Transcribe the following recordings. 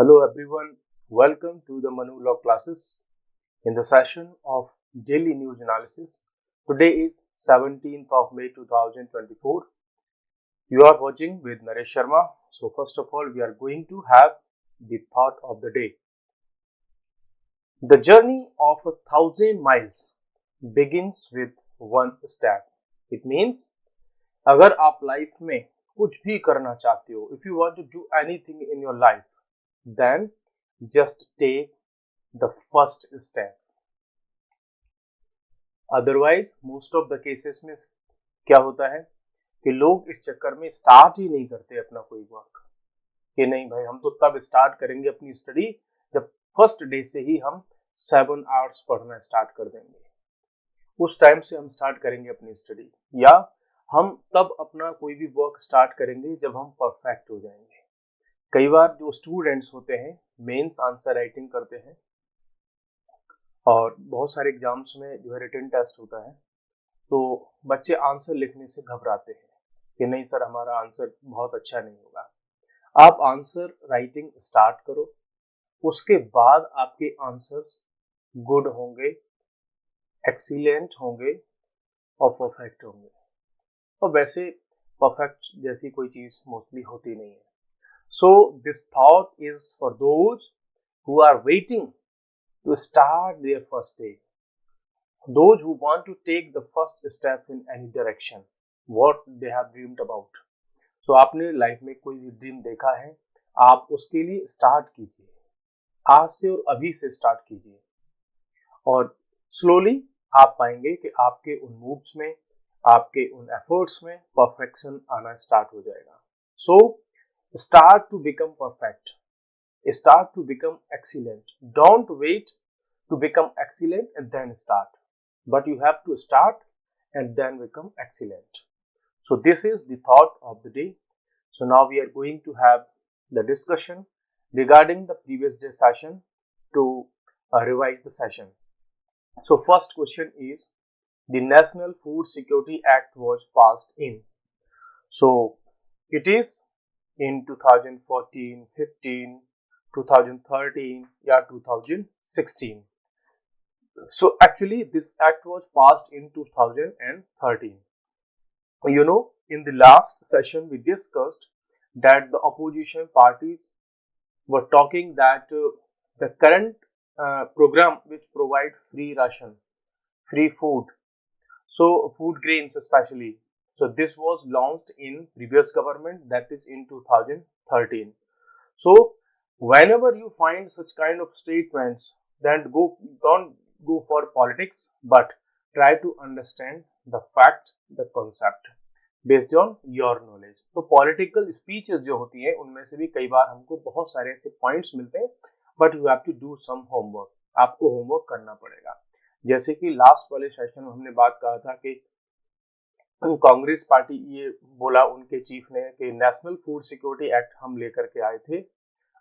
Hello everyone, welcome to the Manu Law classes. In the session of daily news analysis, today is 17th of May 2024. You are watching with Naresh Sharma. So first of all, we are going to have the thought of the day. The journey of 1,000 miles begins with one step. It means अगर आप life में कुछ भी करना चाहते हो, if you want to do anything in your life, then just take the first step. Otherwise, most of the cases में क्या होता है कि लोग इस चक्कर में स्टार्ट ही नहीं करते अपना कोई वर्क, कि नहीं भाई हम तो तब स्टार्ट करेंगे अपनी स्टडी जब फर्स्ट डे से ही हम 7 आवर्स पढ़ना स्टार्ट कर देंगे, उस टाइम से हम स्टार्ट करेंगे अपनी स्टडी, या हम तब अपना कोई भी वर्क स्टार्ट करेंगे जब हम परफेक्ट हो जाएंगे। कई बार जो स्टूडेंट्स होते हैं मेंस आंसर राइटिंग करते हैं और बहुत सारे एग्जाम्स में जो है रिटन टेस्ट होता है, तो बच्चे आंसर लिखने से घबराते हैं कि नहीं सर हमारा आंसर बहुत अच्छा नहीं होगा। आप आंसर राइटिंग स्टार्ट करो, उसके बाद आपके आंसर्स गुड होंगे, एक्सीलेंट होंगे और परफेक्ट होंगे। और वैसे परफेक्ट जैसी कोई चीज मोस्टली होती नहीं है। So this thought is for those who are waiting to start their first day, those who want to take the first step in any direction, what they have dreamed about. So आपने life में कोई भी dream देखा है, आप उसके लिए start कीजिए, आज से और अभी से स्टार्ट कीजिए, और स्लोली आप पाएंगे कि आपके उन मूव्स में, आपके उन एफर्ट्स में परफेक्शन आना स्टार्ट हो जाएगा। So start to become perfect. Start to become excellent. Don't wait to become excellent and then start. But you have to start and then become excellent. So this is the thought of the day. So now we are going to have the discussion regarding the previous day session to revise the session. So first question is, the National Food Security Act was passed in. So it is in 2014, 15, 2013 या 2016. So actually this act was passed in 2013. You know, in the last session we discussed that the opposition parties were talking that the current program which provide free ration, free food, so food grains especially, so this was launched in previous government, that is in 2013. So whenever you find such kind of statements, then don't go for politics, but try to understand the fact, the concept based on your knowledge. तो political speeches जो होती है उनमें से भी कई बार हमको बहुत सारे ऐसे points मिलते हैं, but you have to do some homework. आपको homework करना पड़ेगा। जैसे कि लास्ट वाले सेशन में हमने बात कहा था कि कांग्रेस पार्टी ये बोला उनके चीफ ने कि नेशनल फूड सिक्योरिटी एक्ट हम लेकर के आए थे,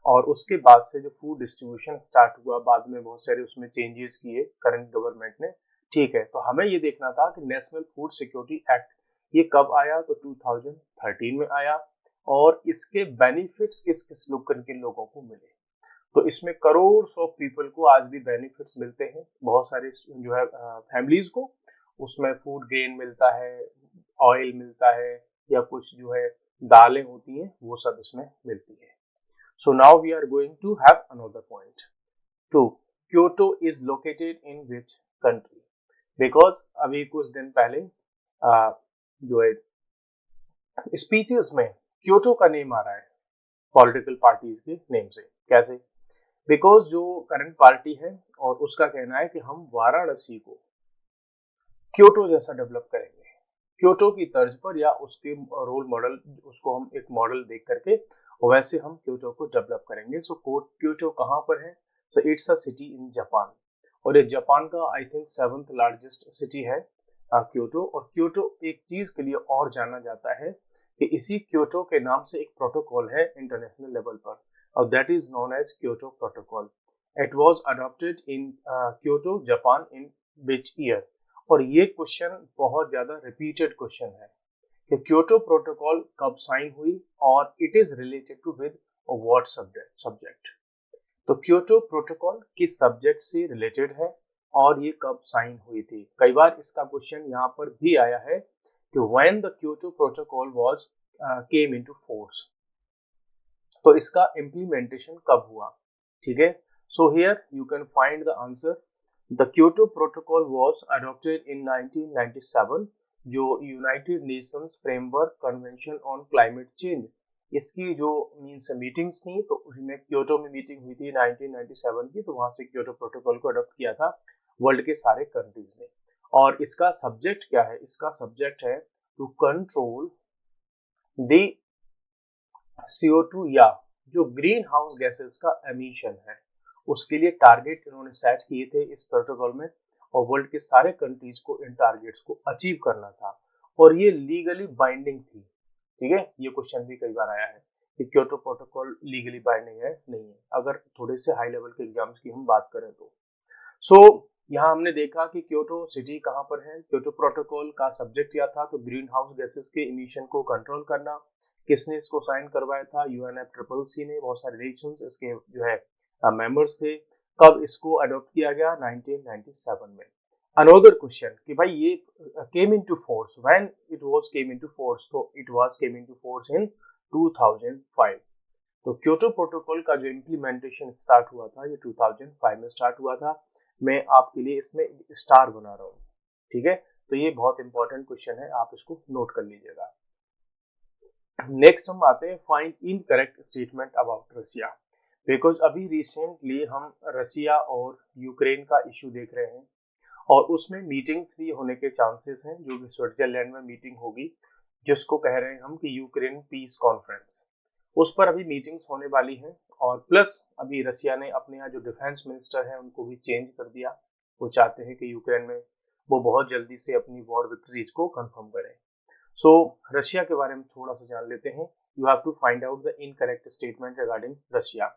और उसके बाद से जो फूड डिस्ट्रीब्यूशन स्टार्ट हुआ, बाद में बहुत सारे उसमें चेंजेस किए करंट गवर्नमेंट ने, ठीक है। तो हमें ये देखना था कि नेशनल फूड सिक्योरिटी एक्ट ये कब आया, तो 2013 में आया, और इसके बेनिफिट्स किस किस लोगों को मिले। तो इसमें करोड़ ऑफ पीपल को आज भी बेनिफिट्स मिलते हैं, बहुत सारे जो है फैमिलीज को उसमें फूड ग्रेन मिलता है, ऑयल मिलता है, या कुछ जो है दालें होती हैं वो सब इसमें मिलती है। So now we are going to have another point. Two, Kyoto is located in which country? Because अभी कुछ दिन पहले जो है स्पीचेस में क्योटो का नेम आ रहा है पॉलिटिकल पार्टीज के नेम से। कैसे? बिकॉज जो करंट पार्टी है और उसका कहना है कि हम वाराणसी को क्योटो जैसा डेवलप करेंगे, क्योटो की तर्ज पर, या उसके रोल मॉडल, उसको हम एक मॉडल देख करके वैसे हम क्योटो को डेवलप करेंगे। सो क्योटो कहाँ पर है? So it's a city in Japan, और ये जापान का I think 7th largest city है क्योटो। और क्योटो एक चीज के लिए और जाना जाता है कि इसी क्योटो के नाम से एक प्रोटोकॉल है इंटरनेशनल लेवल पर, और that is known as Kyoto protocol. It was adopted in Kyoto Japan in which year? और ये क्वेश्चन बहुत ज्यादा रिपीटेड क्वेश्चन है कि क्योटो प्रोटोकॉल कब साइन हुई और it is related to with what subject. तो क्योटो प्रोटोकॉल किस सब्जेक्ट से रिलेटेड है और ये कब साइन हुई थी? कई बार इसका क्वेश्चन यहाँ पर भी आया है कि when the Kyoto protocol was came into force, तो इसका इम्प्लीमेंटेशन कब हुआ? ठीक है, so here you can find the answer. The Kyoto protocol was adopted इन 1997, जो United Nations framework convention on climate change, इसकी जो मीन्स मीटिंग्स थी, तो उसमें क्योटो में मीटिंग हुई थी 1997 की, तो वहां से क्योटो प्रोटोकॉल को अडॉप्ट किया था वर्ल्ड के सारे कंट्रीज ने। और इसका सब्जेक्ट क्या है? इसका सब्जेक्ट है टू कंट्रोल द CO2 या जो ग्रीन हाउस गैसेस का एमिशन है, उसके लिए टारगेट इन्होंने सेट किए थे इस प्रोटोकॉल में, और वर्ल्ड के सारे कंट्रीज को इन टारगेट्स को अचीव करना था, और ये लीगली बाइंडिंग थी। ठीक है, ये क्वेश्चन भी कई बार आया है कि क्योटो प्रोटोकॉल लीगली बाइंडिंग है, नहीं है, अगर थोड़े से हाई लेवल के एग्जाम्स की हम बात करें तो। सो यहाँ हमने देखा कि क्योटो सिटी कहाँ पर है। क्योटो प्रोटोकॉल का सब्जेक्ट क्या था? तो ग्रीन हाउस गैसेस के इमिशन को कंट्रोल करना। किसने इसको साइन करवाया था? UNFCCC ने। बहुत सारे नेशंस इसके जो है मेंबर्स थे। कब इसको अडॉप्ट किया गया? 1997 में। अनदर क्वेश्चन कि भाई ये came into force, when it was came into force, तो it was came into force in 2005। तो क्योटो प्रोटोकॉल का जो इम्प्लीमेंटेशन स्टार्ट हुआ था, ये 2005 में स्टार्ट हुआ था। मैं आपके लिए इसमें स्टार बना रहा हूँ। ठीक है, तो ये बहुत इंपॉर्टेंट क्वेश्चन है, आप इसको नोट कर लीजिएगा। नेक्स्ट हम आते हैं find incorrect statement about Russia, because अभी रिसेंटली हम रशिया और यूक्रेन का इशू देख रहे हैं, और उसमें मीटिंग्स भी होने के चांसेस हैं, जो कि स्विट्जरलैंड में मीटिंग होगी, जिसको कह रहे हैं हम कि यूक्रेन पीस कॉन्फ्रेंस। उस पर अभी मीटिंग्स होने वाली हैं, और प्लस अभी रशिया ने अपने यहाँ जो डिफेंस मिनिस्टर हैं उनको भी चेंज कर दिया। वो चाहते हैं कि यूक्रेन में वो बहुत जल्दी से अपनी वॉर विक्ट्रीज को कंफर्म करें। सो रशिया के बारे में थोड़ा सा जान लेते हैं। You have to find out the incorrect statement regarding Russia.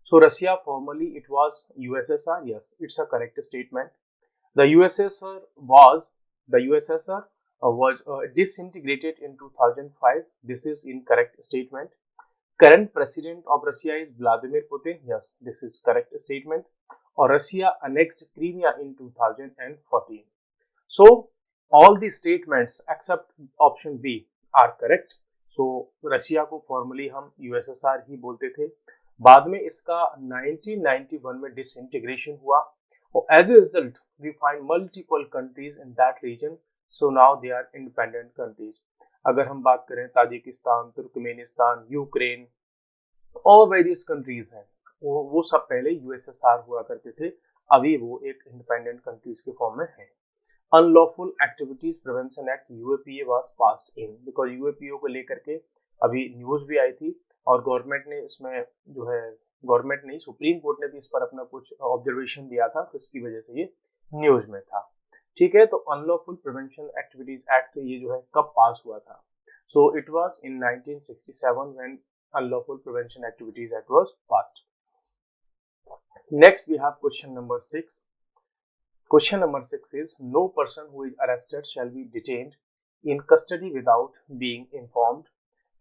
So Russia formally it was USSR, yes, it's a correct statement. The USSR was disintegrated in 2005. This is incorrect statement. Current president of Russia is Vladimir Putin. Yes, this is correct statement. Or Russia annexed Crimea in 2014. So all the statements except option B are correct. So Russia को formally हम USSR ही बोलते थे। बाद में इसका 1991 में disintegration हुआ, और as a result we find multiple countries in that region, so now they are independent countries. अगर हम बात करें ताजिकिस्तान, तुर्कमेनिस्तान, यूक्रेन और वेरियस कंट्रीज हैं, वो सब पहले USSR हुआ करते थे, अभी वो एक इंडिपेंडेंट कंट्रीज के फॉर्म में है। Unlawful activities prevention act UAPA was passed in, because UAPA को लेकर के अभी न्यूज भी आई थी, और गवर्नमेंट ने इसमें जो है, गवर्नमेंट नहीं, सुप्रीम कोर्ट ने भी इस पर अपना कुछ ऑब्जर्वेशन दिया था, तो इसकी वजह से ये न्यूज में था। ठीक है, तो अनलॉफुल प्रिवेंशन एक्टिविटीज एक्ट ये जो है कब पास हुआ था? So it was in 1967 when unlawful prevention activities act was passed. Next we have question number 6. Question number 6 is, no person who is arrested shall be detained in custody without being informed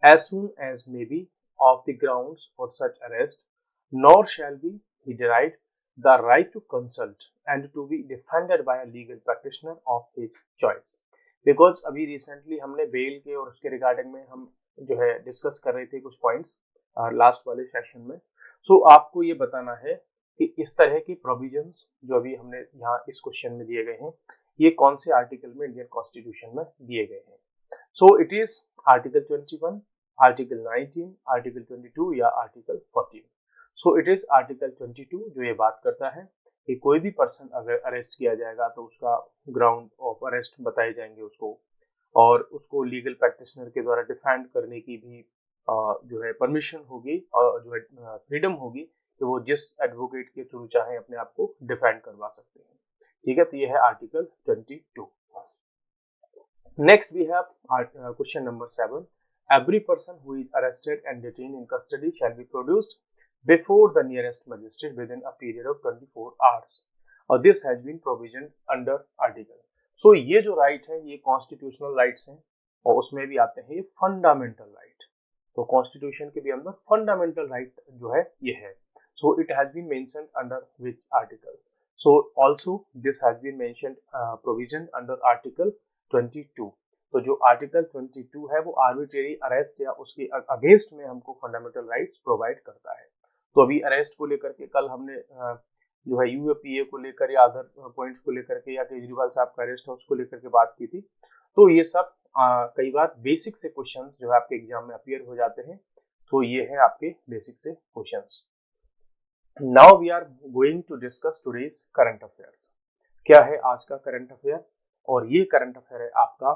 as soon as may be of the grounds for such arrest, nor shall be he derived the right to consult and to be defended by a legal practitioner of his choice. Because अभी recently हमने bell के और उसके regarding में हम जो है discuss कर रहे थे कुछ पॉइंट्स लास्ट वाले सेशन में। सो आपको ये बताना है कि इस तरह के प्रोविजंस जो अभी हमने यहाँ इस क्वेश्चन में दिए गए हैं, ये कौन से आर्टिकल में इंडियन कॉन्स्टिट्यूशन में दिए गए हैं। So it is article 21, article 19, article 22 या article 14। So it is article 22 जो ये बात करता है कि कोई भी पर्सन अगर अरेस्ट किया जाएगा तो उसका ग्राउंड ऑफ अरेस्ट बताए जाएंगे उसको, और उसको लीगल प्रैक्टिशनर के द्वारा डिफेंड करने की भी जो है परमिशन होगी, और जो है फ्रीडम होगी कि वो जिस एडवोकेट के थ्रू चाहे अपने आप को डिफेंड करवा सकते हैं। ठीक है, तो ये है article 22। Next we have question number 7. Every person who is arrested and detained in custody shall be produced before the nearest magistrate within a period of 24 hours, और this has been provision under article. So ये जो right है ये constitutional rights हैं, और उसमें भी आते हैं ये फंडामेंटल राइट। तो कॉन्स्टिट्यूशन के भी अंदर फंडामेंटल राइट जो है ये है। So it has been mentioned under which article? So also this has been mentioned provision under article 22. तो जो आर्टिकल 22 है वो आर्बिट्रेरी अरेस्ट या उसके अगेंस्ट में हमको फंडामेंटल राइट्स प्रोवाइड करता है। तो अभी अरेस्ट को लेकर के कल हमने जो है यूएपीए को लेकर या अदर पॉइंट्स को लेकर के या केजरीवाल साहब का अरेस्ट है उसको लेकर के बात की थी। तो ये सब कई बार बेसिक से क्वेश्चन जो है आपके एग्जाम में अपीयर हो जाते हैं। तो ये है आपके बेसिक से questions. Now we are going to discuss today's current affairs. क्या है आज का करंट अफेयर? और ये करंट अफेयर है आपका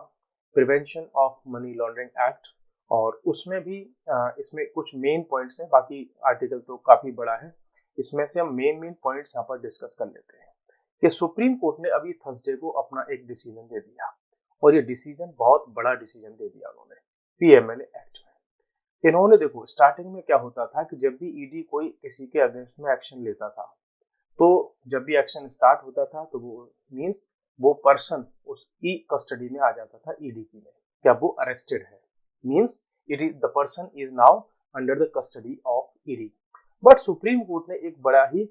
prevention of money laundering act, और उसमें भी इसमें कुछ मेन पॉइंट्स हैं, बाकी आर्टिकल तो काफी बड़ा है। इसमें से हम मेन पॉइंट्स यहाँ पर डिस्कस कर लेते हैं कि सुप्रीम कोर्ट ने अभी थर्सडे को अपना एक डिसीजन दे दिया, और ये डिसीजन बहुत बड़ा डिसीजन दे दिया उन्होंने पीएमएलए एक्ट में। इन्होंने देखो स्टार्टिंग में क्या होता था कि जब भी ईडी कोई किसी के अगेंस्ट में एक्शन लेता था, तो जब भी एक्शन स्टार्ट होता था तो वो मीन्स वो पर्सन उसकी कस्टडी में आ जाता था ईडी की में, क्या वो अरेस्टेड है, means it is the person is now under the custody of ED. But supreme court ने एक बड़ा ही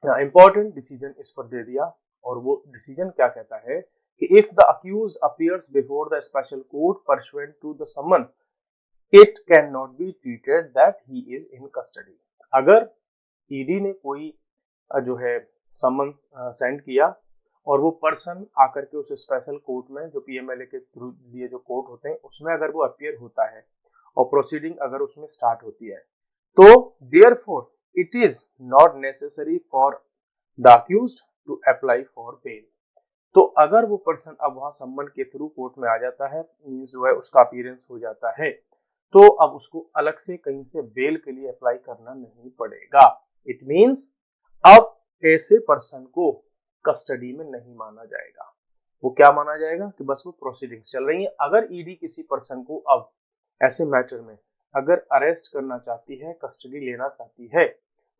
इंपॉर्टेंट डिसीजन इस पर दे दिया, और वो डिसीजन क्या कहता है कि if the accused appears before the special court pursuant to the summon, it can not be treated that he is in custody. अगर ईडी ने कोई जो है समन सेंड किया और वो पर्सन आकर के उस स्पेशल कोर्ट में जो पीएमएलए के थ्रू लिए जो कोर्ट होते हैं उसमें अगर वो अपीयर होता है और प्रोसीडिंग अगर उसमें स्टार्ट होती है, तो therefore it is not necessary for the accused to apply for bail. तो अगर वो पर्सन अब वहां सम्मन के थ्रू कोर्ट में आ जाता है, मींस जो है उसका अपीयरेंस हो जाता है, तो अब उसको अलग से कहीं से बेल के लिए अप्लाई करना नहीं पड़ेगा। इट मींस अब ऐसे पर्सन को कस्टडी में नहीं माना जाएगा। वो क्या माना जाएगा कि बस वो प्रोसीडिंग्स चल रही है। अगर ईडी किसी पर्सन को अब ऐसे मैटर में अगर अरेस्ट करना चाहती है, कस्टडी लेना चाहती है,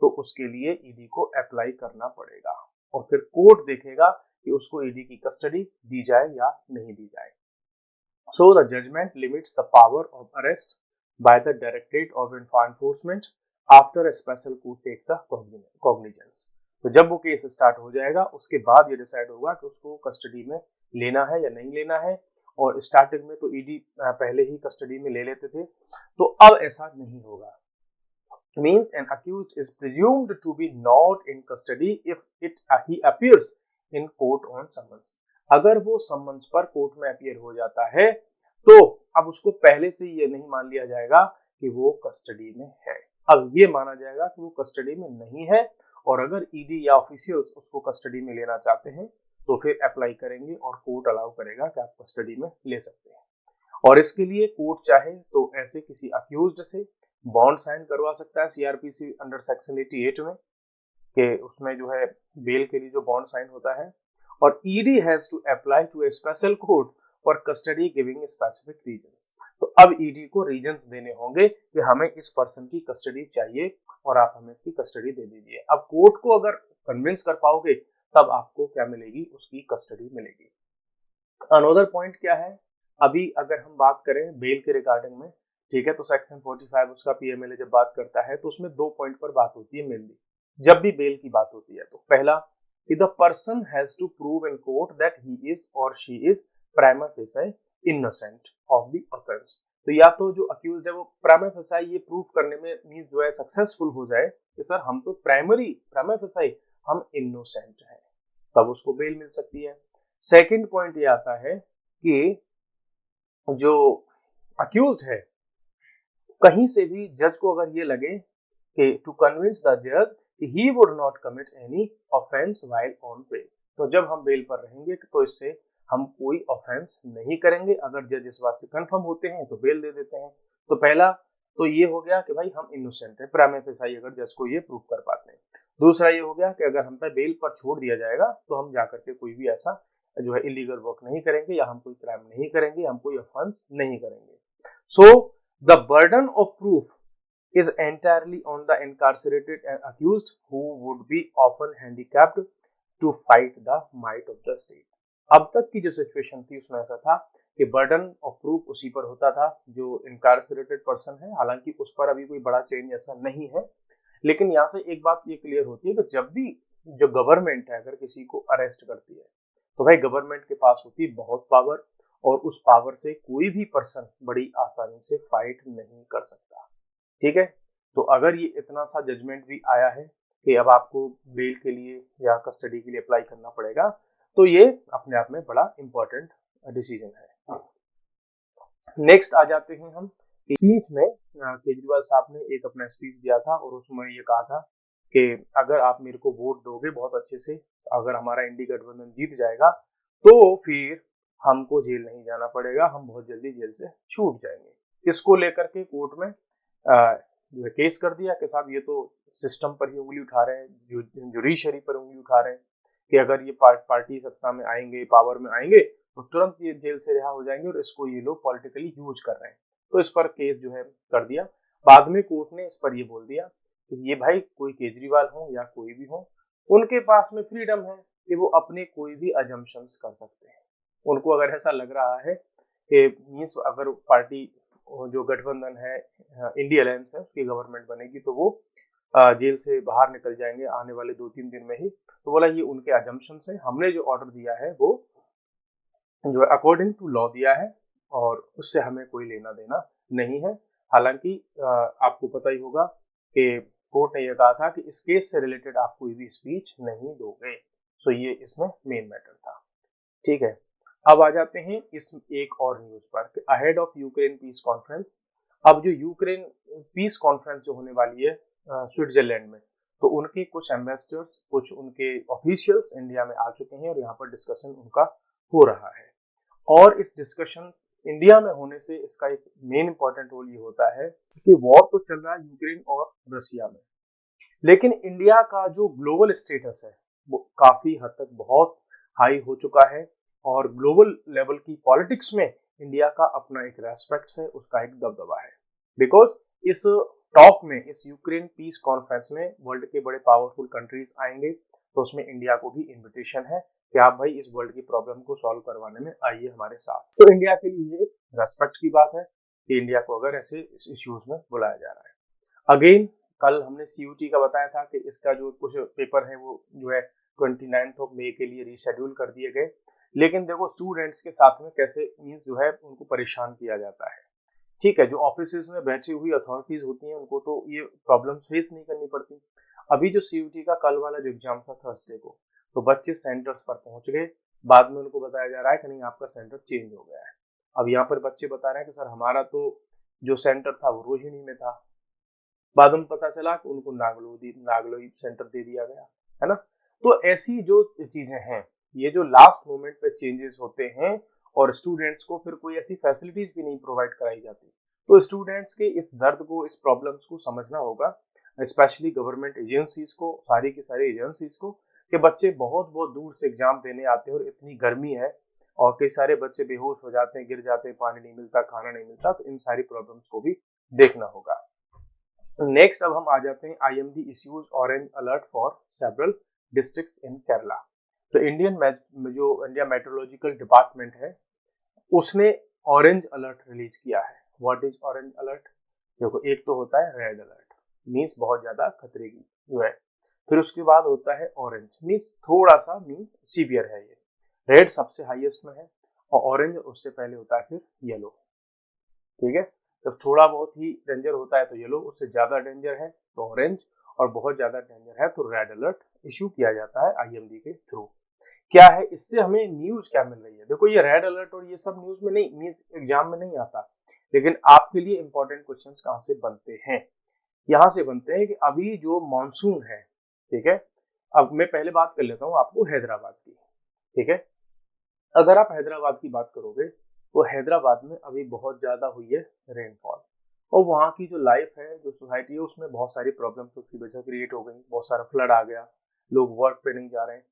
तो उसके लिए ईडी को अप्लाई करना पड़ेगा, और फिर कोर्ट देखेगा कि उसको ईडी की कस्टडी दी जाए या नहीं दी जाए। So the judgment limits the power of arrest by the Directorate of Enforcement after a special court take the cognizance। तो जब वो केस स्टार्ट हो जाएगा उसके बाद ये डिसाइड होगा कि उसको कस्टडी में लेना है या नहीं लेना है। और स्टार्टिंग में तो ईडी पहले ही कस्टडी में ले लेते थे, तो अब ऐसा नहीं होगा। Means an accused is presumed to be not in custody if he appears in court on summons. अगर वो समन्स पर कोर्ट में अपीयर हो जाता है तो अब उसको पहले से ये नहीं मान लिया जाएगा कि वो कस्टडी में है। अब ये माना जाएगा कि वो कस्टडी में नहीं है, और अगर ईडी या ऑफिशियल्स उसको कस्टडी में लेना चाहते हैं तो फिर अप्लाई करेंगे और कोर्ट अलाउ करेगा कि आप कस्टडी में ले सकते हैं। और इसके लिए कोर्ट चाहे तो ऐसे किसी अक्यूज्ड से बॉन्ड साइन करवा सकता है सीआरपीसी अंडर सेक्शन 88 में, कि उसमें जो है बेल के लिए जो बॉन्ड साइन होता है। और ED has to apply to a special court for custody giving specific reasons. तो अब ईडी को रीजंस देने होंगे कि हमें इस पर्सन की कस्टडी चाहिए और आप हमें इसकी कस्टडी दे दीजिए। अब कोर्ट को अगर कन्विंस कर पाओगे तब आपको क्या मिलेगी, उसकी कस्टडी मिलेगी। अनदर पॉइंट क्या है, अभी अगर हम बात करें बेल के रिगार्डिंग में, ठीक है, तो सेक्शन 45 उसका पीएमएलए जब बात करता है तो उसमें 2 पॉइंट पर बात होती है मेनली जब भी बेल की बात होती है। तो पहला कि the person has to prove in court that he is और she is prima facie innocent of the offence. तो या तो जो अक्यूज्ड है वो प्राइमा फेसाई ये प्रूव करने में मींस जो है सक्सेसफुल हो जाए कि सर हम तो प्राइमा फेसाई हम इनोसेंट हैं, तब उसको बेल मिल सकती है। सेकंड पॉइंट ये आता है कि जो अक्यूज्ड है कहीं से भी जज को अगर ये लगे कि टू कन्विंस द जज he would not commit any offence while on bail, तो जब हम बेल पर रहेंगे तो इससे हम कोई ऑफेंस नहीं करेंगे। अगर जज इस बात से कंफर्म होते हैं तो बेल दे देते हैं। तो पहला तो ये हो गया कि भाई हम इनोसेंट हैं, प्राइमा फेसाई अगर जज को ये प्रूव कर पाते हैं। दूसरा ये हो गया कि अगर हम पे बेल पर छोड़ दिया जाएगा तो हम जाकर के कोई भी ऐसा जो है इलीगल वर्क नहीं करेंगे या हम कोई क्राइम नहीं करेंगे, हम कोई ऑफेंस नहीं करेंगे। So the burden of proof is entirely on the incarcerated and accused who would be often handicapped to fight the might of the state। अब तक की जो सिचुएशन थी उसमें ऐसा था कि बर्डन ऑफ प्रूफ उसी पर होता था जो इनकारसरेटेड पर्सन है, हालांकि उस पर अभी कोई बड़ा चेंज ऐसा नहीं है, लेकिन यहाँ से एक बात ये क्लियर होती है कि जब भी जो गवर्नमेंट है अगर किसी को अरेस्ट करती है तो भाई गवर्नमेंट के पास होती है बहुत पावर, और उस पावर से कोई भी पर्सन बड़ी आसानी से फाइट नहीं कर सकता। ठीक है, तो अगर ये इतना सा जजमेंट भी आया है कि अब आपको बेल के लिए या कस्टडी के लिए अप्लाई करना पड़ेगा, तो ये अपने आप में बड़ा इंपॉर्टेंट डिसीजन है। नेक्स्ट आ जाते हैं हम स्पीच में। केजरीवाल साहब ने एक अपना स्पीच दिया था और उसमें ये कहा था कि अगर आप मेरे को वोट दोगे बहुत अच्छे से, अगर हमारा इंडी गठबंधन जीत जाएगा तो फिर हमको जेल नहीं जाना पड़ेगा, हम बहुत जल्दी जेल से छूट जाएंगे। इसको लेकर के कोर्ट में केस कर दिया कि साहब ये तो सिस्टम पर ही उंगली उठा रहे हैं, जुडिशरी पर उंगली उठा रहे हैं कि अगर ये पार्टी सत्ता में आएंगे, पावर में आएंगे तो तुरंत ये जेल से रिहा हो जाएंगे और इसको ये लोग पॉलिटिकली यूज कर रहे हैं। तो इस पर केस जो है कर दिया। बाद में कोर्ट ने इस पर ये बोल दिया कि ये भाई कोई केजरीवाल हो या कोई भी हो, उनके पास में फ्रीडम है कि वो अपने कोई भी अजम्पशंस कर सकते हैं। उनको अगर ऐसा लग रहा है कि मीन्स अगर पार्टी जो गठबंधन है इंडिया अलायंस है उसकी गवर्नमेंट बनेगी तो वो जेल से बाहर निकल जाएंगे आने वाले 2-3 दिन में ही, तो बोला ये उनके अजम्पशंस है, हमने जो ऑर्डर दिया है वो जो है अकॉर्डिंग टू लॉ दिया है और उससे हमें कोई लेना देना नहीं है। हालांकि आपको पता ही होगा कि कोर्ट ने यह कहा था कि इस केस से रिलेटेड आप कोई भी स्पीच नहीं दोगे। सो ये इसमें मेन मैटर था। ठीक है, अब आ जाते हैं इस एक और न्यूज पर, ahead of Ukraine piece conference. अब जो यूक्रेन पीस कॉन्फ्रेंस जो होने वाली है स्विट्जरलैंड में, तो उनके कुछ एम्बेसडर्स, कुछ उनके ऑफिशियल्स इंडिया में आ चुके हैं और यहाँ पर डिस्कशन उनका हो रहा है। और इस डिस्कशन इंडिया में होने से इसका एक मेन इंपॉर्टेंट रोल ये होता है कि वॉर तो चल रहा है यूक्रेन और रशिया में, लेकिन इंडिया का जो ग्लोबल स्टेटस है वो काफी हद तक बहुत हाई हो चुका है और ग्लोबल लेवल की पॉलिटिक्स में इंडिया का अपना एक रेस्पेक्ट है, उसका एक दबदबा है। बिकॉज इस टॉक में, इस यूक्रेन पीस कॉन्फ्रेंस में वर्ल्ड के बड़े पावरफुल कंट्रीज आएंगे, तो उसमें इंडिया को भी इन्विटेशन है कि आप भाई इस वर्ल्ड की प्रॉब्लम को सॉल्व करवाने में आइए हमारे साथ। तो इंडिया के लिए ये रेस्पेक्ट की बात है कि इंडिया को अगर ऐसे इश्यूज में बुलाया जा रहा है। अगेन कल हमने सीयूटी का बताया था कि इसका जो कुछ पेपर है वो जो है 29 मई के लिए रीशेड्यूल कर दिए गए, लेकिन देखो स्टूडेंट्स के साथ में कैसे मीन्स जो है उनको परेशान किया जाता है। ठीक है, जो ऑफिस में बैठी हुई अथॉरिटीज होती हैं उनको तो ये प्रॉब्लम फेस नहीं करनी पड़ती। अभी जो सीयूटी का कल वाला जो एग्जाम था थर्सडे को, तो बच्चे सेंटर्स पर पहुंच गए, बाद में उनको बताया जा रहा है कि नहीं आपका सेंटर चेंज हो गया है। अब यहाँ पर बच्चे बता रहे हैं कि सर हमारा तो जो सेंटर था वो रोहिणी में था, बाद में पता चला कि उनको नागलोई सेंटर दे दिया गया है ना। तो ऐसी जो चीजें हैं, ये जो लास्ट मोमेंट पे चेंजेस होते हैं और स्टूडेंट्स को फिर कोई ऐसी फैसिलिटीज भी नहीं प्रोवाइड कराई जाती, तो स्टूडेंट्स के इस दर्द को, इस प्रॉब्लम्स को समझना होगा, स्पेशली गवर्नमेंट एजेंसीज को, सारी की सारी एजेंसीज को, कि बच्चे बहुत बहुत दूर से एग्जाम देने आते हैं और इतनी गर्मी है और कई सारे बच्चे बेहोश हो जाते हैं, गिर जाते हैं, पानी नहीं मिलता, खाना नहीं मिलता, तो इन सारी प्रॉब्लम्स को भी देखना होगा। नेक्स्ट अब हम आ जाते हैं IMD issues orange alert for several districts in Kerala. तो इंडिया मेट्रोलॉजिकल डिपार्टमेंट है उसने ऑरेंज अलर्ट रिलीज किया है। What is orange alert? देखो एक तो होता है रेड अलर्ट, मीन्स बहुत ज्यादा खतरे की जो है, फिर उसके बाद होता है ऑरेंज, मीन्स थोड़ा सा मीन्स सीवियर है ये, रेड सबसे हाईएस्ट में है और ऑरेंज उससे पहले होता है फिर येलो। ठीक है, जब थोड़ा बहुत ही डेंजर होता है तो येलो, उससे ज्यादा डेंजर है तो ऑरेंज, और बहुत ज्यादा डेंजर है तो रेड अलर्ट इशू किया जाता है IMD के थ्रू। क्या है इससे हमें न्यूज क्या मिल रही है? देखो ये रेड अलर्ट और ये सब न्यूज में नहीं, एग्जाम में नहीं आता, लेकिन आपके लिए इंपॉर्टेंट क्वेश्चंस कहां से बनते हैं? यहाँ से बनते हैं कि अभी जो मानसून है, ठीक है, अब मैं पहले बात कर लेता हूँ आपको हैदराबाद की। ठीक है, अगर आप हैदराबाद की बात करोगे तो हैदराबाद में अभी बहुत ज्यादा हुई है रेनफॉल, और वहाँ की जो लाइफ है, जो सोसाइटी है, उसमें बहुत सारी प्रॉब्लम्स उसकी वजह से क्रिएट हो गई, बहुत सारा फ्लड आ गया, लोग वर्क पे नहीं जा रहे हैं।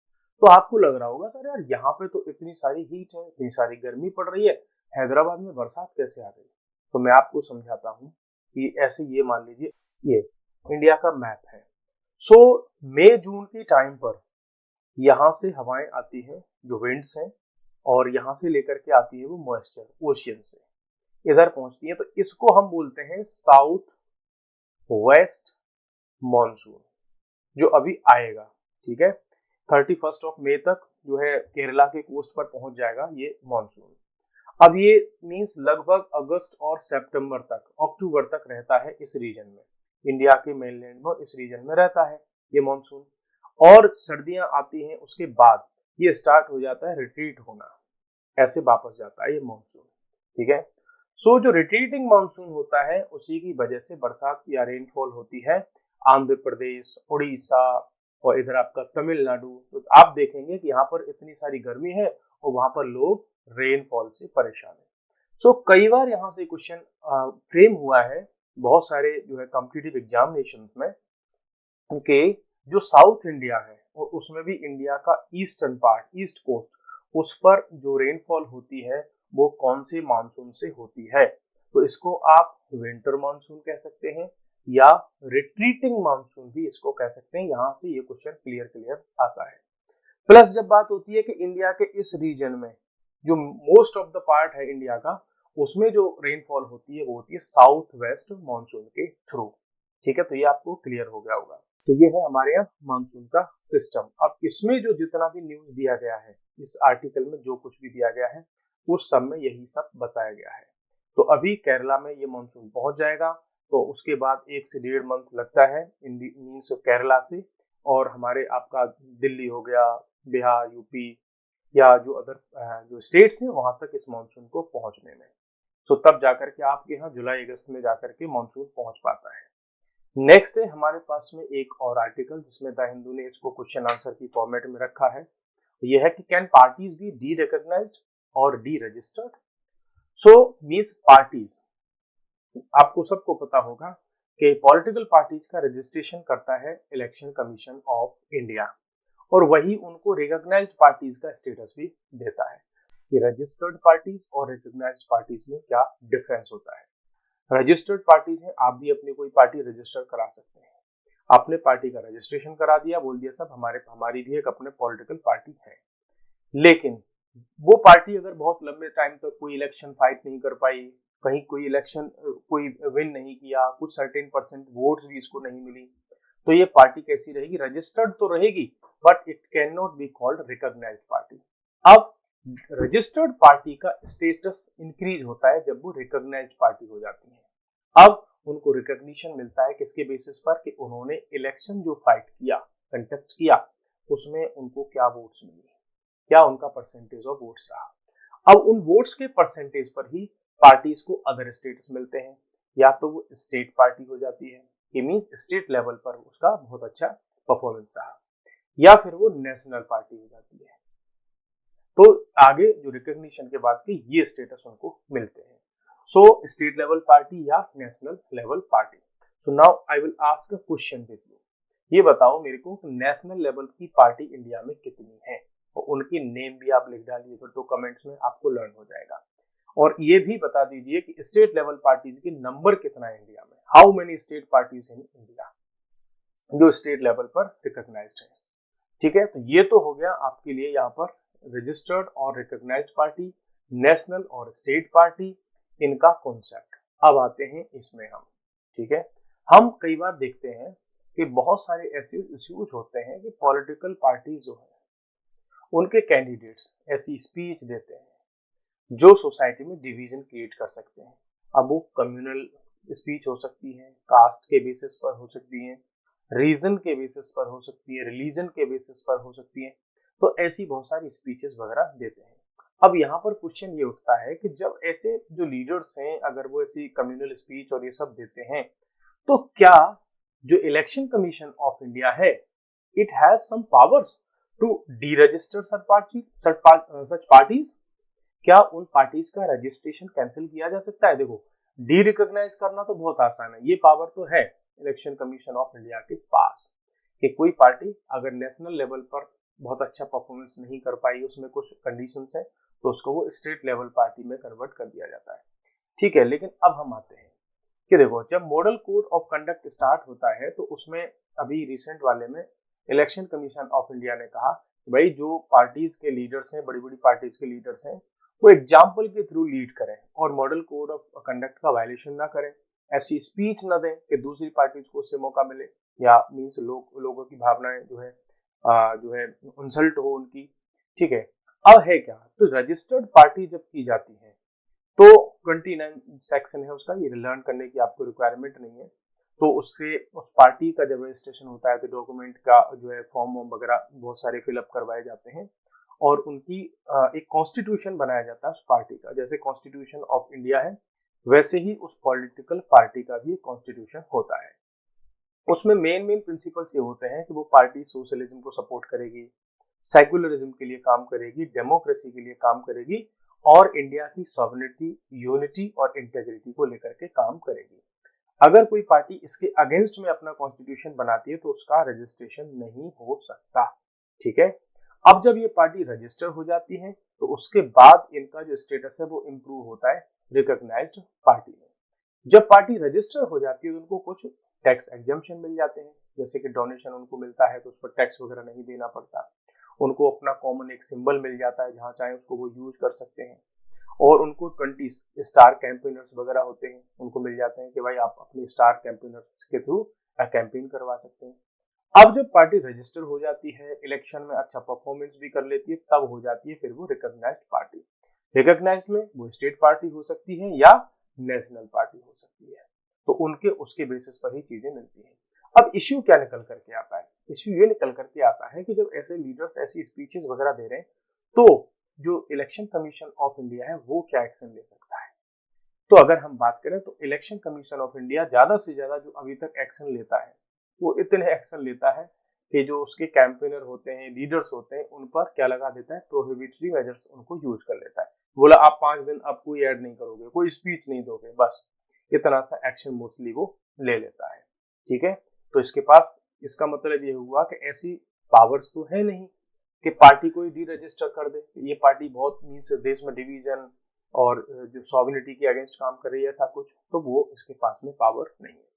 तो आपको लग रहा होगा सर यार यहाँ पे तो इतनी सारी हीट है, इतनी सारी गर्मी पड़ रही है, हैदराबाद में बरसात कैसे आ गई? तो मैं आपको समझाता हूँ कि ऐसे ये मान लीजिए ये इंडिया का मैप है। सो मई जून के टाइम पर यहाँ से हवाएं आती हैं, जो विंड्स हैं, और यहाँ से लेकर के आती है वो मॉइस्चर ओशियन से इधर पहुंचती है, तो इसको हम बोलते हैं साउथ वेस्ट मॉनसून जो अभी आएगा, ठीक है, 31 मई तक जो है केरला के कोस्ट पर पहुंच जाएगा ये मॉनसून। अब ये मींस लगभग अगस्त और सितंबर तक, अक्टूबर तक रहता है इस रीजन में, इंडिया के मेनलैंड में इस रीजन में रहता है ये मॉनसून। और सर्दियां आती हैं उसके बाद ये स्टार्ट हो जाता है रिट्रीट होना, ऐसे वापस जाता है ये मॉनसून, ठीक है। सो जो रिट्रीटिंग मॉनसून होता है उसी की वजह से बरसात या रेनफॉल होती है आंध्र प्रदेश, उड़ीसा और इधर आपका तमिलनाडु। तो आप देखेंगे कि यहाँ पर इतनी सारी गर्मी है और वहां पर लोग रेनफॉल से परेशान है। सो कई बार यहाँ से क्वेश्चन फ्रेम हुआ है बहुत सारे जो है कॉम्पिटिटिव एग्जामिनेशन में कि जो साउथ इंडिया है और उसमें भी इंडिया का ईस्टर्न पार्ट, ईस्ट कोस्ट, उस पर जो रेनफॉल होती है वो कौन से मानसून से होती है। तो इसको आप विंटर मानसून कह सकते हैं या रिट्रीटिंग मानसून भी इसको कह सकते हैं। यहाँ से ये क्वेश्चन क्लियर आता है। प्लस जब बात होती है कि इंडिया के इस रीजन में जो मोस्ट ऑफ द पार्ट है इंडिया का, उसमें जो रेनफॉल होती है वो होती है साउथ वेस्ट मानसून के थ्रू, ठीक है। तो ये आपको क्लियर हो गया होगा। तो ये है हमारे यहाँ मानसून का सिस्टम। अब इसमें जो जितना भी न्यूज दिया गया है इस आर्टिकल में, जो कुछ भी दिया गया है उस सब में यही सब बताया गया है। तो अभी केरला में ये मानसून पहुंच जाएगा, तो उसके बाद 1 से 1.5 मंथ लगता है मीन्स केरला से, और हमारे आपका दिल्ली हो गया, बिहार, यूपी या जो अदर जो स्टेट्स हैं वहां तक इस मानसून को पहुंचने में। तो तब जाकर के आपके यहाँ जुलाई अगस्त में जाकर के मानसून पहुंच पाता है। नेक्स्ट है हमारे पास में एक और आर्टिकल जिसमें द हिंदू ने इसको क्वेश्चन आंसर की फॉर्मेट में रखा है। यह है कि can parties be derecognised और deregistered. So means parties, आपको सबको पता होगा कि पॉलिटिकल पार्टीज का रजिस्ट्रेशन करता है इलेक्शन कमीशन ऑफ इंडिया, और वही उनको रिकॉग्नाइज्ड पार्टीज का स्टेटस भी देता है। कि रजिस्टर्ड पार्टीज और रिकॉग्नाइज्ड पार्टीज में क्या डिफरेंस होता है। रजिस्टर्ड पार्टीज है, आप भी अपनी कोई पार्टी रजिस्टर करा सकते हैं। आपने पार्टी का रजिस्ट्रेशन करा दिया, बोल दिया सब हमारी भी एक अपने पॉलिटिकल पार्टी है, लेकिन वो पार्टी अगर बहुत लंबे टाइम तक कोई इलेक्शन फाइट नहीं कर पाई, कहीं कोई इलेक्शन कोई विन नहीं किया, कुछ सर्टेन परसेंट वोट्स भी इसको नहीं मिली, तो ये पार्टी कैसी रहेगी, रजिस्टर्ड तो रहेगी but it can not be called recognised party. अब रजिस्टर्ड पार्टी का स्टेटस इंक्रीज होता है जब वो रिकॉग्नाइज्ड पार्टी हो जाती है। अब उनको रिकॉग्निशन मिलता है किसके बेसिस पर, कि उन्होंने इलेक्शन जो फाइट किया, कंटेस्ट किया, उसमें उनको क्या वोट्स मिली, क्या उनका परसेंटेज ऑफ वोट्स रहा। अब उन वोट्स के परसेंटेज पर ही पार्टीज को अदर स्टेटस मिलते हैं, या तो वो स्टेट पार्टी हो जाती है, ये मीन स्टेट लेवल पर उसका बहुत अच्छा परफॉर्मेंस रहा, या फिर वो नेशनल पार्टी हो जाती है। तो आगे जो रिकॉग्निशन के बाद के ये स्टेटस उनको मिलते हैं। सो स्टेट लेवल पार्टी या national level party. So now I will ask a question with you, ये बताओ मेरे को नेशनल लेवल की पार्टी इंडिया में कितनी है, और उनकी नेम भी आप लिख डालिए तो कमेंट्स में आपको लर्न हो जाएगा। और ये भी बता दीजिए कि स्टेट लेवल पार्टीज के नंबर कितना है इंडिया में, how many state parties in India जो स्टेट लेवल पर रिकॉग्नाइज्ड है, ठीक है। तो ये तो हो गया आपके लिए यहाँ पर रजिस्टर्ड और रिकॉग्नाइज्ड पार्टी, नेशनल और स्टेट पार्टी, इनका कॉन्सेप्ट। अब आते हैं इसमें हम, ठीक है। हम कई बार देखते हैं कि बहुत सारे ऐसे इश्यूज होते हैं कि पॉलिटिकल पार्टी जो है उनके कैंडिडेट्स ऐसी स्पीच देते हैं जो सोसाइटी में डिवीजन क्रिएट कर सकते हैं। अब वो कम्युनल स्पीच हो सकती है, कास्ट के बेसिस पर हो सकती है, रीजन के बेसिस पर हो सकती है, रिलीजन के बेसिस पर हो सकती है। तो ऐसी बहुत सारी स्पीचेस वगैरह देते हैं। अब यहाँ पर क्वेश्चन ये उठता है कि जब ऐसे जो लीडर्स हैं अगर वो ऐसी कम्युनल स्पीच और ये सब देते हैं, तो क्या जो इलेक्शन कमीशन ऑफ इंडिया है it has some powers to deregister such parties. क्या उन पार्टीज का रजिस्ट्रेशन कैंसिल किया जा सकता है। देखो, डी रिकॉग्नाइज करना तो बहुत आसान है, ये पावर तो है इलेक्शन कमीशन ऑफ इंडिया के पास, कि कोई पार्टी अगर नेशनल लेवल पर बहुत अच्छा परफॉर्मेंस नहीं कर पाई, उसमें कुछ कंडीशंस है, तो उसको वो स्टेट लेवल पार्टी में कन्वर्ट कर दिया जाता है, ठीक है। लेकिन अब हम आते हैं कि देखो, जब model code of conduct start होता है तो उसमें अभी रिसेंट वाले में इलेक्शन कमीशन ऑफ इंडिया ने कहा भाई जो पार्टीज के लीडर्स हैं, बड़ी बड़ी पार्टीज के लीडर्स हैं, वो एग्जाम्पल के थ्रू लीड करें और मॉडल कोड ऑफ कंडक्ट का वायलेशन ना करें, ऐसी स्पीच ना दें कि दूसरी पार्टीज को उससे मौका मिले। या मीन्स लोगों की भावनाएं जो है इंसल्ट हो उनकी, ठीक है। अब है क्या, तो रजिस्टर्ड पार्टी जब की जाती है तो 29 सेक्शन है उसका, ये लर्न करने की आपको रिक्वायरमेंट नहीं है। तो उससे उस पार्टी का जब रजिस्ट्रेशन होता है तो डॉक्यूमेंट का जो है फॉर्म वगैरह बहुत सारे फिलअप करवाए जाते हैं और उनकी एक कॉन्स्टिट्यूशन बनाया जाता है उस पार्टी का। जैसे कॉन्स्टिट्यूशन ऑफ इंडिया है वैसे ही उस पॉलिटिकल पार्टी का भी कॉन्स्टिट्यूशन होता है। उसमें मेन प्रिंसिपल्स ये होते हैं कि वो पार्टी सोशलिज्म को सपोर्ट करेगी, सेक्युलरिज्म के लिए काम करेगी, डेमोक्रेसी के लिए काम करेगी और इंडिया की सॉवरेनिटी, यूनिटी और इंटेग्रिटी को लेकर के काम करेगी। अगर कोई पार्टी इसके अगेंस्ट में अपना कॉन्स्टिट्यूशन बनाती है तो उसका रजिस्ट्रेशन नहीं हो सकता, ठीक है। अब जब ये पार्टी रजिस्टर हो जाती है तो उसके बाद इनका जो स्टेटस है वो इम्प्रूव होता है रिकॉग्नाइज्ड पार्टी में। जब पार्टी रजिस्टर हो जाती है तो उनको कुछ टैक्स एग्जम्पशन मिल जाते हैं, जैसे कि डोनेशन उनको मिलता है तो उस पर टैक्स वगैरह नहीं देना पड़ता। उनको अपना कॉमन एक सिंबल मिल जाता है, जहां चाहे उसको वो यूज कर सकते हैं। और उनको 20 स्टार कैंपेनर्स वगैरह होते हैं, उनको मिल जाते हैं कि भाई आप अपने स्टार कैंपेनर्स के थ्रू कैंपेन करवा सकते हैं। अब जब पार्टी रजिस्टर हो जाती है, इलेक्शन में अच्छा परफॉर्मेंस भी कर लेती है, तब हो जाती है फिर वो रिकॉग्नाइज्ड पार्टी। रिकॉग्नाइज्ड में वो स्टेट पार्टी हो सकती है या नेशनल पार्टी हो सकती है, तो उनके उसके बेसिस पर ही चीजें मिलती हैं। अब इश्यू क्या निकल करके आता है, इश्यू ये निकल करके आता है कि जब ऐसे लीडर्स ऐसी स्पीचेस वगैरह दे रहे हैं तो जो इलेक्शन कमीशन ऑफ इंडिया है वो क्या एक्शन ले सकता है। तो अगर हम बात करें तो इलेक्शन कमीशन ऑफ इंडिया ज्यादा से ज्यादा जो अभी तक एक्शन लेता है वो इतने एक्शन लेता है कि जो उसके कैंपेनर होते हैं, लीडर्स होते हैं, उन पर क्या लगा देता है, प्रोहिबिटरी मेजर्स उनको यूज कर लेता है। बोला आप 5 दिन अब कोई ऐड नहीं करोगे, कोई स्पीच नहीं दोगे, बस इतना सा एक्शन मोस्टली वो ले लेता है, ठीक है। तो इसके पास इसका मतलब ये हुआ कि ऐसी पावर्स तो है नहीं कि पार्टी को ही डी रजिस्टर कर दे। ये पार्टी बहुत मीन्स देश में डिवीजन और जो सॉवरेनिटी के अगेंस्ट काम कर रही है ऐसा कुछ, तो वो इसके पास में पावर नहीं है।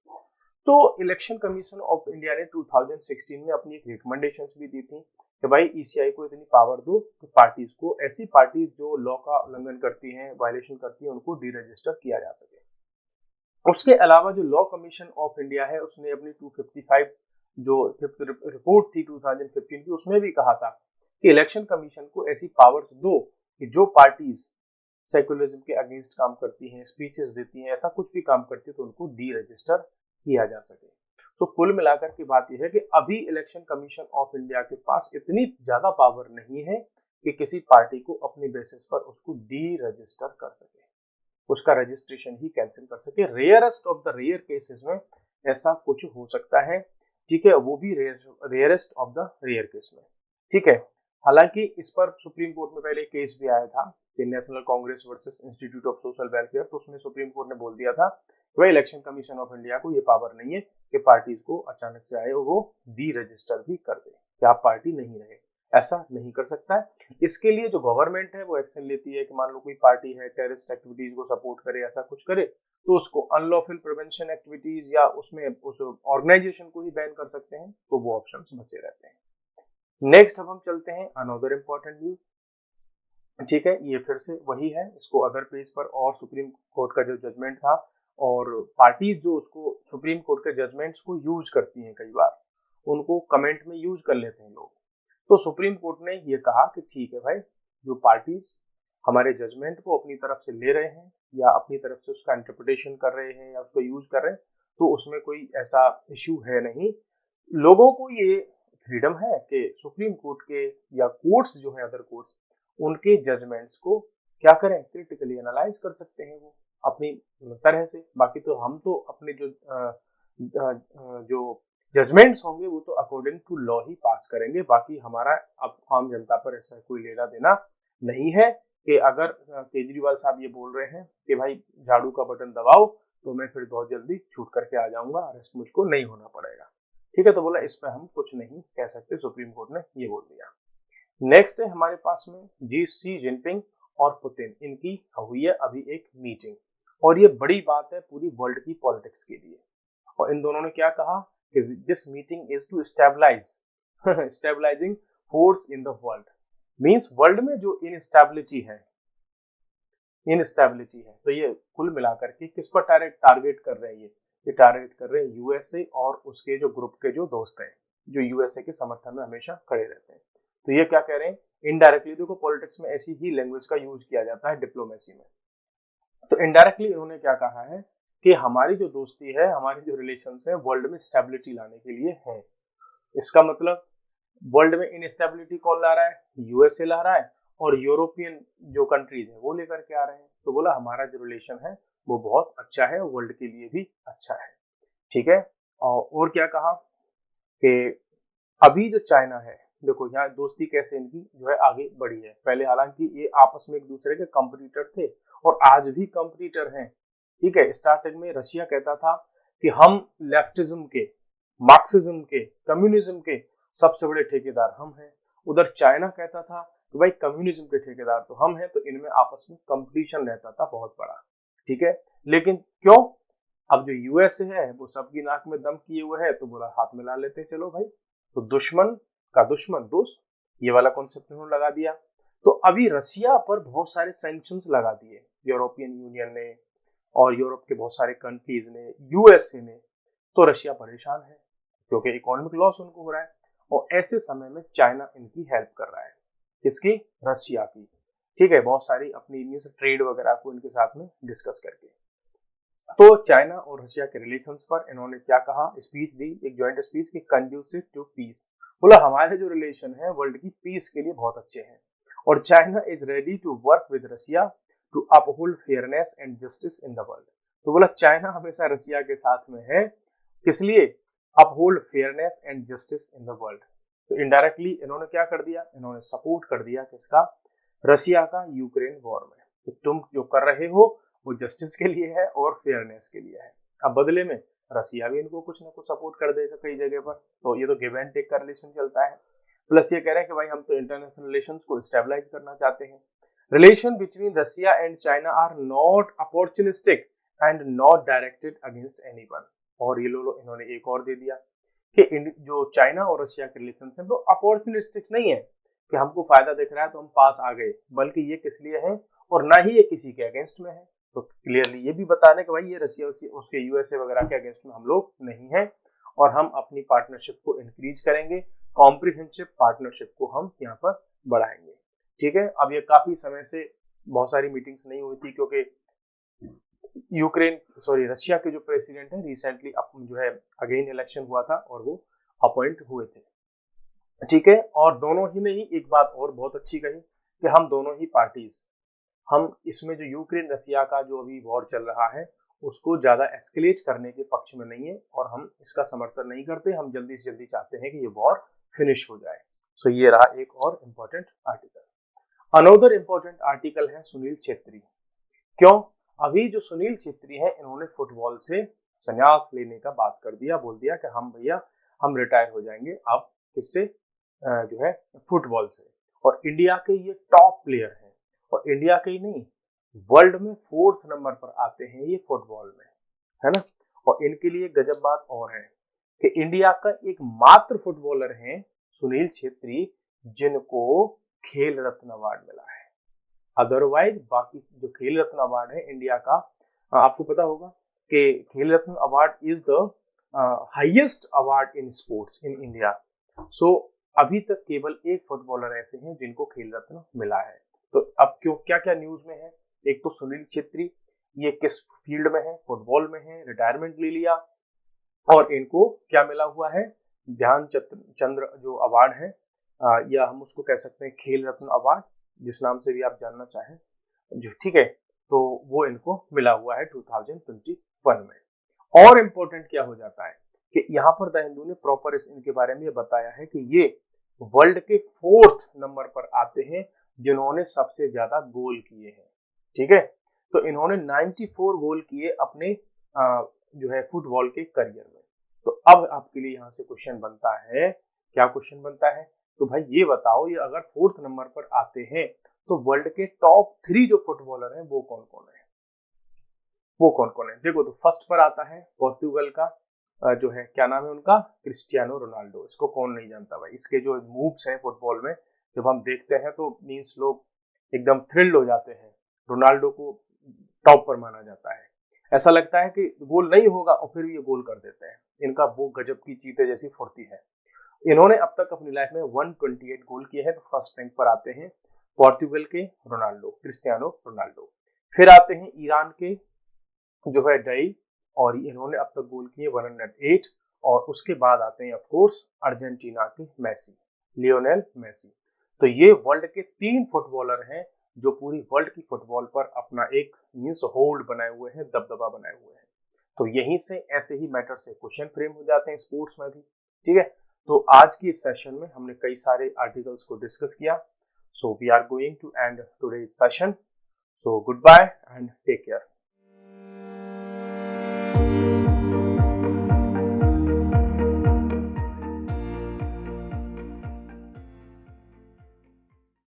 तो इलेक्शन कमीशन ऑफ इंडिया ने 2016 में अपनी एक रिकमेंडेशंस भी दी थी कि भाई ईसीआई को इतनी पावर दो कि पार्टीज को, ऐसी पार्टीज जो लॉ का उल्लंघन करती हैं, वायलेशन करती हैं, उनको डी रजिस्टर किया जा सके। उसके अलावा जो लॉ कमीशन ऑफ इंडिया है उसने अपनी 255 जो रिपोर्ट थी 2015 की, उसमें भी कहा था कि इलेक्शन कमीशन को ऐसी पावर्स दो कि जो पार्टीज सेक्युलरिज्म के अगेंस्ट काम करती हैं, स्पीचेस देती हैं, ऐसा कुछ भी काम करती है तो उनको डी रजिस्टर किया जा सके। तो कुल मिलाकर की बात यह है कि अभी इलेक्शन कमीशन ऑफ इंडिया के पास इतनी ज्यादा पावर नहीं है कि किसी पार्टी को अपनी बेसिस पर उसको डी रजिस्टर कर सके, उसका रजिस्ट्रेशन ही कैंसिल कर सके। Rarest of the rare cases में ऐसा कुछ हो सकता है, ठीक है, वो भी rarest of the rare case में, ठीक है। हालांकि इस पर सुप्रीम कोर्ट में पहले केस भी आया था कि national Congress versus institute of social welfare, तो उसमें सुप्रीम कोर्ट ने बोल दिया था कि भाई इलेक्शन कमीशन ऑफ इंडिया को ये पावर नहीं है कि पार्टीज को अचानक से आए वो डी रजिस्टर भी कर दे कि आप पार्टी नहीं रहे, ऐसा नहीं कर सकता है। इसके लिए जो गवर्नमेंट है वो एक्शन लेती है कि मान लो कोई पार्टी है टेररिस्ट एक्टिविटीज को सपोर्ट करे, ऐसा कुछ करे, तो उसको अनलॉफुल प्रिवेंशन एक्टिविटीज या उसमें उस ऑर्गेनाइजेशन को ही बैन कर सकते हैं, तो वो ऑप्शंस बचे रहते हैं। नेक्स्ट अब हम चलते हैं अनदर इंपॉर्टेंट न्यूज, ठीक है। ये फिर से वही है, इसको अदर पेज पर और सुप्रीम कोर्ट का जो जजमेंट था और पार्टीज जो उसको सुप्रीम कोर्ट के जजमेंट्स को यूज करती हैं, कई बार उनको कमेंट में यूज कर लेते हैं लोग। तो सुप्रीम कोर्ट ने ये कहा कि ठीक है भाई, जो पार्टीज हमारे जजमेंट को अपनी तरफ से ले रहे हैं या अपनी तरफ से उसका इंटरप्रिटेशन कर रहे हैं या उसको यूज कर रहे हैं, तो उसमें कोई ऐसा इश्यू है नहीं। लोगों को ये फ्रीडम है कि सुप्रीम कोर्ट के या कोर्ट्स जो है अदर कोर्ट्स, उनके जजमेंट्स को क्या करें, क्रिटिकली एनालाइज कर सकते हैं वो अपनी तरह से। बाकी तो हम तो अपने जो जजमेंट्स होंगे वो तो अकॉर्डिंग टू लॉ ही पास करेंगे। बाकी हमारा अब आम जनता पर ऐसा कोई लेना देना नहीं है कि अगर केजरीवाल साहब ये बोल रहे हैं कि भाई झाड़ू का बटन दबाओ तो मैं फिर बहुत जल्दी छूट करके आ जाऊंगा, अरेस्ट मुझको नहीं होना पड़ेगा, ठीक है। तो बोला इस पर हम कुछ नहीं कह सकते, सुप्रीम कोर्ट ने ये बोल दिया। नेक्स्ट है हमारे पास में शी जिनपिंग और पुतिन, इनकी हुई है अभी एक मीटिंग और ये बड़ी बात है पूरी वर्ल्ड की पॉलिटिक्स के लिए। और इन दोनों ने क्या कहा कि this meeting is to stabilise stabilising force in the world, मींस वर्ल्ड में जो इनस्टेबिलिटी है तो ये कुल मिलाकर के किस पर टारगेट कर रहे हैं, ये टारगेट कर रहे हैं यूएसए और उसके जो ग्रुप के जो दोस्त हैं, जो यूएसए के समर्थन में हमेशा खड़े रहते हैं। तो ये क्या कह रहे हैं, इनडायरेक्टली देखो पॉलिटिक्स में ऐसी ही लैंग्वेज का यूज किया जाता है डिप्लोमेसी में। तो इनडायरेक्टली इन्होंने क्या कहा है कि हमारी जो दोस्ती है, हमारी जो रिलेशंस है, वर्ल्ड में स्टेबिलिटी लाने के लिए है। इसका मतलब वर्ल्ड में इनस्टेबिलिटी कौन ला रहा है, यूएसए ला रहा है, और यूरोपियन जो कंट्रीज है वो लेकर के आ रहे हैं। तो बोला हमारा जो रिलेशन है वो बहुत अच्छा है, वर्ल्ड के लिए भी अच्छा है, ठीक है। और क्या कहा कि अभी जो चाइना है, देखो यहाँ दोस्ती कैसे इनकी जो है आगे बढ़ी है। पहले हालांकि ये आपस में एक दूसरे के कंपटीटर थे और आज भी कंपटीटर हैं, ठीक है। स्टार्टिंग में रशिया कहता था कि हम लेफ्टिज्म के, मार्क्सिज्म के, कम्युनिज्म के सबसे बड़े ठेकेदार हम हैं। उधर चाइना कहता था कि भाई कम्युनिज्म के ठेकेदार तो हम हैं। तो इनमें आपस में कंपटीशन रहता था बहुत बड़ा, ठीक है। लेकिन क्यों, अब जो यूएसए है वो सबकी नाक में दम किए हुए है, तो बोला हाथ मिला लेते चलो भाई। तो दुश्मन का दुश्मन दोस्त, ये वाला कॉन्सेप्ट उन्होंने लगा दिया। तो अभी रशिया पर बहुत सारे सैंक्शंस लगा दिए यूरोपियन यूनियन ने और यूरोप के बहुत सारे कंट्रीज ने, यूएसए ने। तो रशिया परेशान है क्योंकि इकोनॉमिक लॉस उनको हो रहा है, और ऐसे समय में चाइना इनकी हेल्प कर रहा है। किसकी, रशिया की, ठीक है। बहुत सारी अपनी इनमें से ट्रेड वगैरह को इनके साथ में डिस्कस करके। तो चाइना और रशिया के रिलेशंस पर इन्होंने क्या कहा, स्पीच दी, एक जॉइंट स्पीच की, कंड्यूसिव टू पीस। बोला हमारे जो रिलेशन है वर्ल्ड की पीस के लिए बहुत अच्छे हैं, और China is ready to work with Russia to uphold fairness and justice in the world. तो बोला चाइना हमेशा रशिया के साथ में है, किस लिए, uphold fairness and justice in the world. तो इनडायरेक्टली इन्होंने क्या कर दिया, इन्होंने सपोर्ट कर दिया किसका, रशिया का यूक्रेन वॉर में। तो तुम जो कर रहे हो वो जस्टिस के लिए है और फेयरनेस के लिए है। अब बदले में रशिया भी इनको कुछ ना कुछ सपोर्ट कर देगा कई जगह पर। तो ये तो गिव एंड टेक का रिलेशन चलता है। प्लस ये कह रहे हैं कि भाई हम तो इंटरनेशनल रिलेशंस को स्टेबलाइज करना चाहते हैं। Relation between Russia and China are not opportunistic and not directed against anyone. और ये लोग इन्होंने एक और दे दिया कि जो चाइना और रशिया के रिलेशन है वो अपॉर्चुनिस्टिक नहीं है कि हमको फायदा दिख रहा है तो हम पास आ गए, बल्कि ये किस लिए है, और ना ही ये किसी के अगेंस्ट में है। तो क्लियरली ये भी बताने कि भाई ये रशिया उसके यूएसए वगैरह के अगेंस्ट में हम लोग नहीं है, और हम अपनी पार्टनरशिप को इंक्रीज करेंगे, कॉम्प्रिहेंसिव पार्टनरशिप को हम यहाँ पर बढ़ाएंगे, ठीक है। अब ये काफी समय से बहुत सारी मीटिंग्स नहीं हुई थी क्योंकि रशिया के जो प्रेसिडेंट है रिसेंटली जो है अगेन इलेक्शन हुआ था और वो अपॉइंट हुए थे, ठीक है। और दोनों ही ने ही एक बात और बहुत अच्छी कही कि हम दोनों ही पार्टीज, हम इसमें जो यूक्रेन रशिया का जो अभी वॉर चल रहा है उसको ज्यादा एस्केलेट करने के पक्ष में नहीं है, और हम इसका समर्थन नहीं करते। हम जल्दी से जल्दी चाहते हैं कि ये वॉर फिनिश हो जाए। सो ये रहा एक और important article. Another important article है सुनील छेत्री। क्यों, अभी जो सुनील छेत्री है इन्होंने फुटबॉल से संन्यास लेने का बात कर दिया, बोल दिया कि हम भैया हम रिटायर हो जाएंगे अब किससे, जो है फुटबॉल से। और इंडिया के ये टॉप प्लेयर हैं, और इंडिया के ही नहीं वर्ल्ड में 4th नंबर पर आते हैं ये फुटबॉल में, है ना। और इनके लिए गजब बात और है कि इंडिया का एक मात्र फुटबॉलर है सुनील छेत्री जिनको खेल रत्न अवार्ड मिला है। अदरवाइज बाकी जो खेल रत्न अवार्ड है इंडिया का, आपको पता होगा कि Khel Ratna award is the highest award in sports in India. So अभी तक केवल एक फुटबॉलर ऐसे हैं जिनको खेल रत्न मिला है। तो अब क्यों क्या क्या न्यूज में है, एक तो सुनील छेत्री ये किस फील्ड में है, फुटबॉल में है, रिटायरमेंट ले लिया, और इनको क्या मिला हुआ है, ध्यानचंद्र जो अवार्ड है, या हम उसको कह सकते हैं खेल रत्न अवार्ड, जिस नाम से भी आप जानना चाहें जो, ठीक है। तो वो इनको मिला हुआ है 2021 में। और इम्पोर्टेंट क्या हो जाता है कि यहाँ पर द हिंदू ने प्रॉपर इनके बारे में ये बताया है कि ये वर्ल्ड के 4th नंबर पर आते हैं जिन्होंने सबसे ज्यादा गोल किए हैं, ठीक है। तो इन्होंने 94 गोल किए अपने जो है फुटबॉल के करियर में। तो अब आपके लिए यहाँ से क्वेश्चन बनता है, क्या क्वेश्चन बनता है, तो भाई ये बताओ ये अगर 4th नंबर पर आते हैं तो वर्ल्ड के टॉप 3 जो फुटबॉलर हैं वो कौन कौन है, वो कौन कौन है। देखो तो फर्स्ट पर आता है पोर्तुगल का जो है क्या नाम है उनका, क्रिस्टियानो रोनाल्डो। इसको कौन नहीं जानता भाई, इसके जो मूव्स हैं फुटबॉल में जब हम देखते हैं तो मीन्स लोग एकदम थ्रिल्ड हो जाते हैं। रोनाल्डो को टॉप पर माना जाता है। ऐसा लगता है कि गोल नहीं होगा और फिर ये गोल कर देते हैं। इनका वो गजब की चीते जैसी फुर्ती है। इन्होंने अब तक अपनी लाइफ में 128 गोल किए हैं। तो फर्स्ट रैंक पर आते हैं पोर्तुगल के रोनाल्डो, क्रिस्टियानो रोनाल्डो। फिर आते हैं ईरान के जो है डई, और इन्होंने अब तक गोल किए 108। और उसके बाद आते हैं ऑफकोर्स अर्जेंटीना के मेसी, लियोनेल मेसी। तो ये वर्ल्ड के 3 फुटबॉलर हैं जो पूरी वर्ल्ड की फुटबॉल पर अपना एक मीन्स होल्ड बनाए हुए हैं, दबदबा बनाए हुए हैं। तो यहीं से ऐसे ही मैटर से क्वेश्चन फ्रेम हो जाते हैं स्पोर्ट्स में भी। ठीक है, तो आज की इस सेशन में हमने कई सारे आर्टिकल्स को डिस्कस किया। So we are going to end today's session. So good bye and take care.